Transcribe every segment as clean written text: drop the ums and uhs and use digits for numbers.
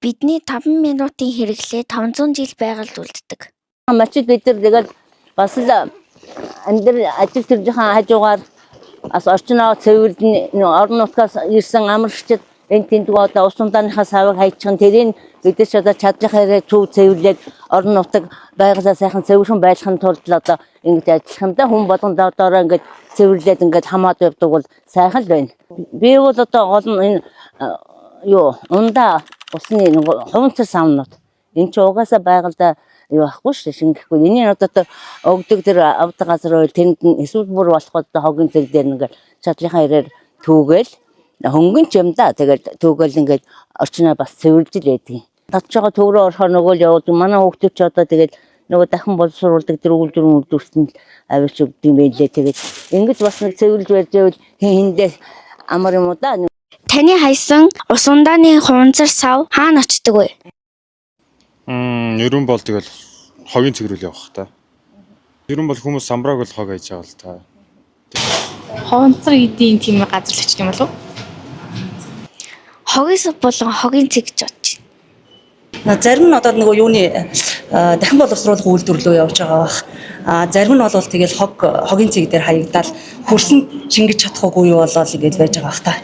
Бидний 5 минутын хэрэглээ 500 жил байгальд үлддэг. Мачид бид нар тэгэл бас л амьдрал ажил төржийн хажуугаар бас орчноо цэвэрлэн орон нутгаас ирсэн амрагчид энэ тэнд одоо ус ундааныхаа савыг хайчих нь тэрийг бид ч одоо чадлахаараа төв цэвэрлээд орон нутаг байгалаа сайхан цэвэрхэн байлгахын тулд л одоо ингэж ажиллах юм да. Хүн болгонд одоо ингэж цэвэрлээд ингэж хамаад явдаг бол сайхан л байна. Би бол одоо гол нь энэ ундаа усны хуванцар савнууд энэ ч угаасаа байгальда юу ахгүй шүү шингэхгүй. Энийг одоо өгдөг тэр авдаг газар бол тэнд эсвэл бүр болоход хогийн зэрэг дээр ингээд чадлынхаа ирээр түүгээл хөнгөн ч юм да. Тэгээд түүгээл ингээд орчноо бас цэвэрлж л байдгийг. Татж байгаа төв рүү орохоор нөгөө л явуулдаг. Манай хүүхдүүд ч одоо тэгээд нөгөө дахин боловсруулдаг тэр үйлдвэртэн авч өгдөг юм байлээ. Тэгээд ингэж бас нэг цэвэрлж барьж байвал хиндээ амар юм уу да. Таны хайсан ус ундааны хуванцар сав хаана очдөг вэ? Ерөн бол тэгэл хогийн цэгрүүл явах та. Ерөн бол хүмүүс самбрааг бол хог хийж байгаа л та. Хуванцар эдийн тийм газар л очив юм болов уу? Хогис болон хогийн цэг гэж бодчих. Зарим нь одоо нөгөө юуны дахин боловсруулах үйлдвэрлэлөө явж байгаа бах. Зарим нь бол тэгэл хогийн цэг дээр хаягдаад хөрсөн шингэж чадахгүй юу болоо л ингэж байж байгаа бах та.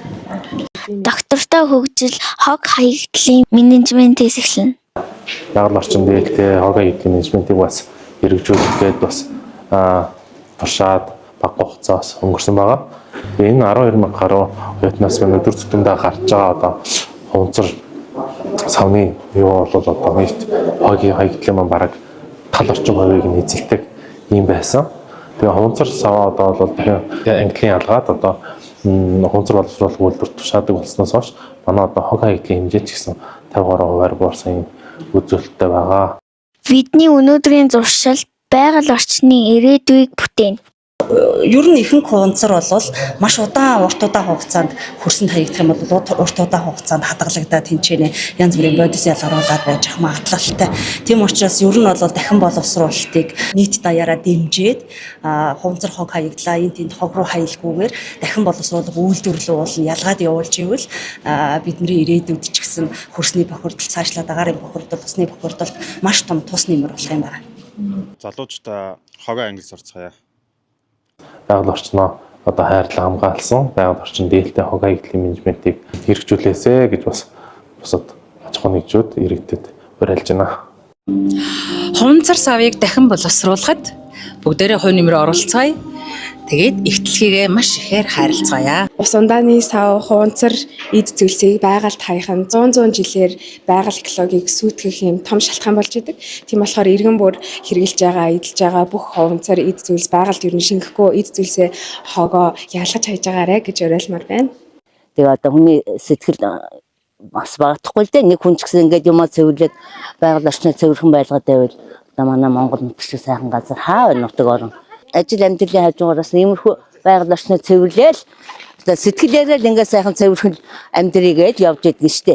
Доктортой хөгжил хог хаягдлын менежментээс эхэлнэ. Байгаль орчин дээлтэй хог хаягдлын менежментийг бас хэрэгжүүлэхэд бас туршаад бага хугацаас өнгөрсөн байгаа. Энэ 12,000 гаруй оюутнаас өдөр тутамдаа гарч байгаа одоо хуванцар савны юу бол одоо нийт хогийн хаягдлын маань бараг тал орчим хувийг нь эзэлдэг юм байсан. Тэгээ хуванцар сав одоо бол английн ялгаад одоо хуванцар боловсруулах үйлдвэрт тушаадаг болсноос хойш манай одоо хог хаягдлын хэмжээ ч гэсэн 50% буурсан юм үзүүлэлттэй байгаа. Бидний өнөөдрийн зуршил байгаль орчны ирээдүйг бүтээнэ. Ер нь ихэнх хуванцар бол маш урт удаан хугацаанд хөрсөнд хаягдах юм бол урт удаан хугацаанд хадгалагдаад тэнцэнэ янз бүрийн бодис ялгаруулаад байж ах магадлалтай. Тийм учраас ер нь бол дахин боловсруулалтыг нийт даяараа дэмжиж хуванцар хог хаягдлаа энэ тэнд хог руу хаялгүйгээр дахин боловсруулах үйлдвэрлэл бол ялгаад явуулж ивэл бидний ирээдүйд ч гэсэн хөрсний бохирдол цаашлаад агаарын бохирдол, усны бохирдолд маш том тус нэмэр болох юм байна. Залуучуудаа хогоо ангилж сурцгаая. Байгаль орчноо одоо хайрлан хамгаалсан байгаль орчин дээлтэй хог хаягдлын менежментийг хэрэгжүүлээсэ гэж бас бусад аж ахуйн нэгжүүд иргэдэд уриалж байна. Хуванцар савыг дахин боловсруулахад бүгдээрээ хувь нэмрээ оролцгаая. Тэгээд их дэлхийгээ маш ихээр хайрлцгаая. Ус ундааны сав, хуванцар эд зүйлсийг байгальд хаях нь 100 жилээр байгаль экологийг сүйтгэх юм том шалтгаан болж идэг. Тийм болохоор иргэн бүр хэрэгжилж байгаа, эдэлж байгаа бүх хуванцар эд зүйлс байгальд ер нь шингэхгүй эд зүйлсээ хогоо ялгаж хайж байгаарэ гэж уриалмаар байна. Тэгээ одоо хүний сэтгэл бас багтахгүй л дээ. Нэг хүн ч гэсэн ингээд юмаа цэвэрлээд байгаль орчныг цэвэрхэн байлгаад байвал одоо манай Монгол нутгийн сайхан газар хаа вэ нутаг орон. Ажил амьдралын хажуугараас иймэрхүү байгаль орчныг цэвэрлээл сэтгэлээрээ л ингээд сайхан цэвэрхэн амьдрийгээд явж идэг нь штэ.